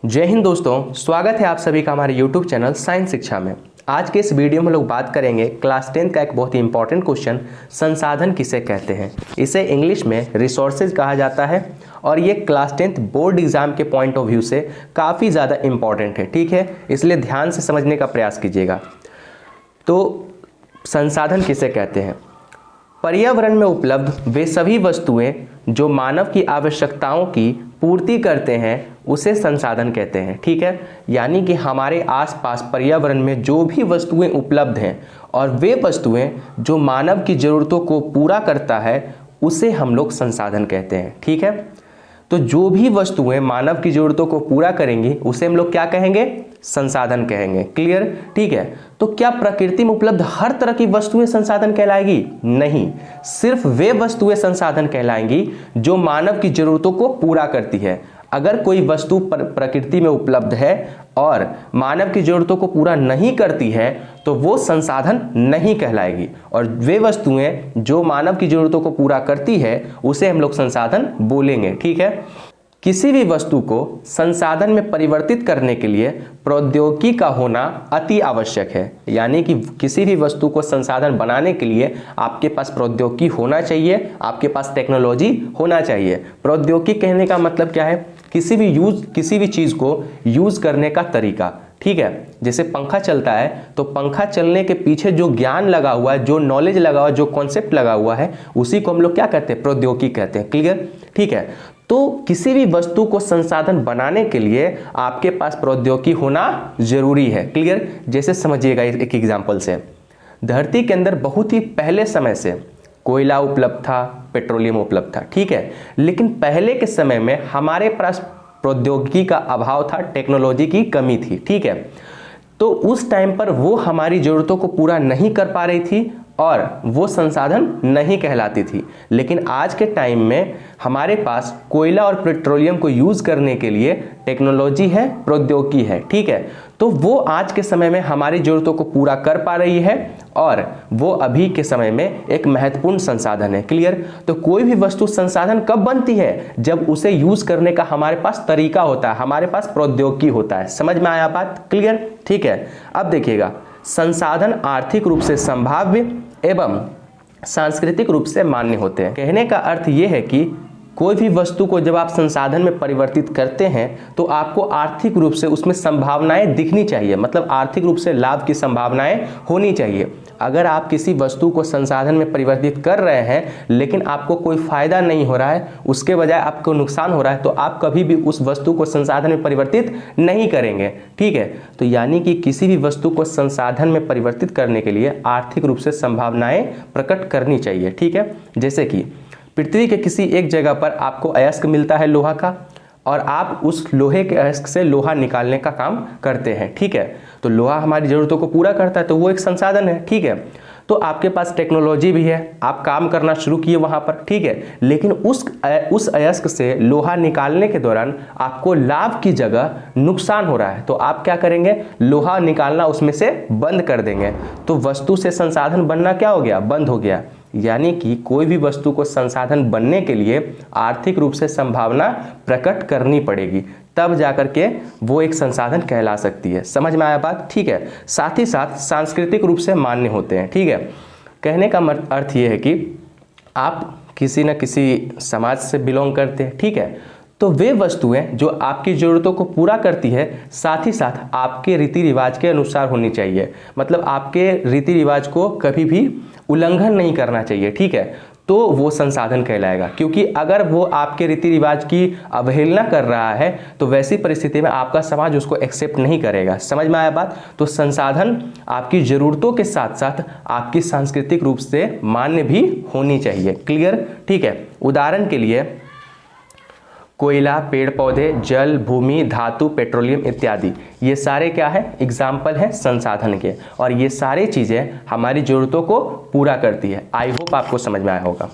जय हिंद दोस्तों, स्वागत है आप सभी का हमारे YouTube चैनल साइंस शिक्षा में। आज के इस वीडियो में लोग बात करेंगे क्लास 10 का एक बहुत ही इंपॉर्टेंट क्वेश्चन, संसाधन किसे कहते हैं। इसे इंग्लिश में रिसोर्सेज कहा जाता है और ये क्लास 10 बोर्ड एग्जाम के पॉइंट ऑफ व्यू से काफ़ी ज़्यादा इंपॉर्टेंट है, ठीक है। इसलिए ध्यान से समझने का प्रयास कीजिएगा। तो संसाधन किसे कहते हैं? पर्यावरण में उपलब्ध वे सभी वस्तुएं जो मानव की आवश्यकताओं की पूर्ति करते हैं उसे संसाधन कहते हैं, ठीक है। यानी कि हमारे आसपास पर्यावरण में जो भी वस्तुएं उपलब्ध हैं और वे वस्तुएं जो मानव की ज़रूरतों को पूरा करता है उसे हम लोग संसाधन कहते हैं, ठीक है। तो जो भी वस्तुएं मानव की ज़रूरतों को पूरा करेंगी उसे हम लोग क्या कहेंगे? संसाधन कहेंगे। क्लियर? ठीक है। तो क्या प्रकृति में उपलब्ध हर तरह की वस्तुएं संसाधन कहलाएगी? नहीं, सिर्फ वे वस्तुएं संसाधन कहलाएंगी जो मानव की जरूरतों को पूरा करती है। अगर कोई वस्तु प्रकृति में उपलब्ध है और मानव की जरूरतों को पूरा नहीं करती है तो वो संसाधन नहीं कहलाएगी, और वे वस्तुएं जो मानव की जरूरतों को पूरा करती है उसे हम लोग संसाधन बोलेंगे, ठीक है। किसी भी वस्तु को संसाधन में परिवर्तित करने के लिए प्रौद्योगिकी का होना अति आवश्यक है। यानी कि किसी भी वस्तु को संसाधन बनाने के लिए आपके पास प्रौद्योगिकी होना चाहिए, आपके पास टेक्नोलॉजी होना चाहिए। प्रौद्योगिकी कहने का मतलब क्या है? किसी भी चीज़ को यूज़ करने का तरीका, ठीक है। जैसे पंखा चलता है तो पंखा चलने के पीछे जो ज्ञान लगा हुआ है, जो नॉलेज लगा हुआ है, जो कॉन्सेप्ट लगा हुआ है, उसी को हम लोग क्या कहते हैं? प्रौद्योगिकी कहते हैं। क्लियर? ठीक है। तो किसी भी वस्तु को संसाधन बनाने के लिए आपके पास प्रौद्योगिकी होना जरूरी है। क्लियर? जैसे समझिएगा एक एग्जांपल से, धरती के अंदर बहुत ही पहले समय से कोयला उपलब्ध था, पेट्रोलियम उपलब्ध था, ठीक है। लेकिन पहले के समय में हमारे पास प्रौद्योगिकी का अभाव था, टेक्नोलॉजी की कमी थी, ठीक है। तो उस टाइम पर वो हमारी ज़रूरतों को पूरा नहीं कर पा रही थी और वो संसाधन नहीं कहलाती थी। लेकिन आज के टाइम में हमारे पास कोयला और पेट्रोलियम को यूज़ करने के लिए टेक्नोलॉजी है, प्रौद्योगिकी है, ठीक है। तो वो आज के समय में हमारी ज़रूरतों को पूरा कर पा रही है और वो अभी के समय में एक महत्वपूर्ण संसाधन है। क्लियर? तो कोई भी वस्तु संसाधन कब बनती है? जब उसे यूज़ करने का हमारे पास तरीका होता है, हमारे पास प्रौद्योगिकी होता है। समझ में आया बात? क्लियर? ठीक है। अब देखिएगा, संसाधन आर्थिक रूप से संभाव्य एवं सांस्कृतिक रूप से मान्य होते हैं। कहने का अर्थ यह है कि कोई भी वस्तु को जब आप संसाधन में परिवर्तित करते हैं तो आपको आर्थिक रूप से उसमें संभावनाएं दिखनी चाहिए, मतलब आर्थिक रूप से लाभ की संभावनाएं होनी चाहिए। अगर आप किसी वस्तु को संसाधन में परिवर्तित कर रहे हैं लेकिन आपको कोई फायदा नहीं हो रहा है, उसके बजाय आपको नुकसान हो रहा है, तो आप कभी भी उस वस्तु को संसाधन में परिवर्तित नहीं करेंगे, ठीक है। तो यानी कि किसी भी वस्तु को संसाधन में परिवर्तित करने के लिए आर्थिक रूप से संभावनाएं प्रकट करनी चाहिए, ठीक है। जैसे कि पृथ्वी के किसी एक जगह पर आपको अयस्क मिलता है लोहा का, और आप उस लोहे के अयस्क से लोहा निकालने का काम करते हैं, ठीक है। तो लोहा हमारी ज़रूरतों को पूरा करता है, तो वो एक संसाधन है, ठीक है। तो आपके पास टेक्नोलॉजी भी है, आप काम करना शुरू किए वहाँ पर, ठीक है। लेकिन उस अयस्क से लोहा निकालने के दौरान आपको लाभ की जगह नुकसान हो रहा है, तो आप क्या करेंगे? लोहा निकालना उसमें से बंद कर देंगे। तो वस्तु से संसाधन बनना क्या हो गया? बंद हो गया। यानी कि कोई भी वस्तु को संसाधन बनने के लिए आर्थिक रूप से संभावना प्रकट करनी पड़ेगी, तब जाकर के वो एक संसाधन कहला सकती है। समझ में आया बात? ठीक है। साथ ही साथ सांस्कृतिक रूप से मान्य होते हैं, ठीक है। कहने का अर्थ ये है कि आप किसी न किसी समाज से बिलोंग करते हैं, ठीक है। तो वे वस्तुएं जो आपकी ज़रूरतों को पूरा करती है साथ ही साथ आपके रीति रिवाज के अनुसार होनी चाहिए, मतलब आपके रीति रिवाज को कभी भी उल्लंघन नहीं करना चाहिए, ठीक है। तो वो संसाधन कहलाएगा, क्योंकि अगर वो आपके रीति रिवाज की अवहेलना कर रहा है तो वैसी परिस्थिति में आपका समाज उसको एक्सेप्ट नहीं करेगा। समझ में आया बात? तो संसाधन आपकी ज़रूरतों के साथ साथ आपकी सांस्कृतिक रूप से मान्य भी होनी चाहिए। क्लियर? ठीक है। उदाहरण के लिए कोयला, पेड़ पौधे, जल, भूमि, धातु, पेट्रोलियम इत्यादि, ये सारे क्या है? एग्जाम्पल हैं संसाधन के, और ये सारी चीज़ें हमारी ज़रूरतों को पूरा करती है। आई होप आपको समझ में आया होगा।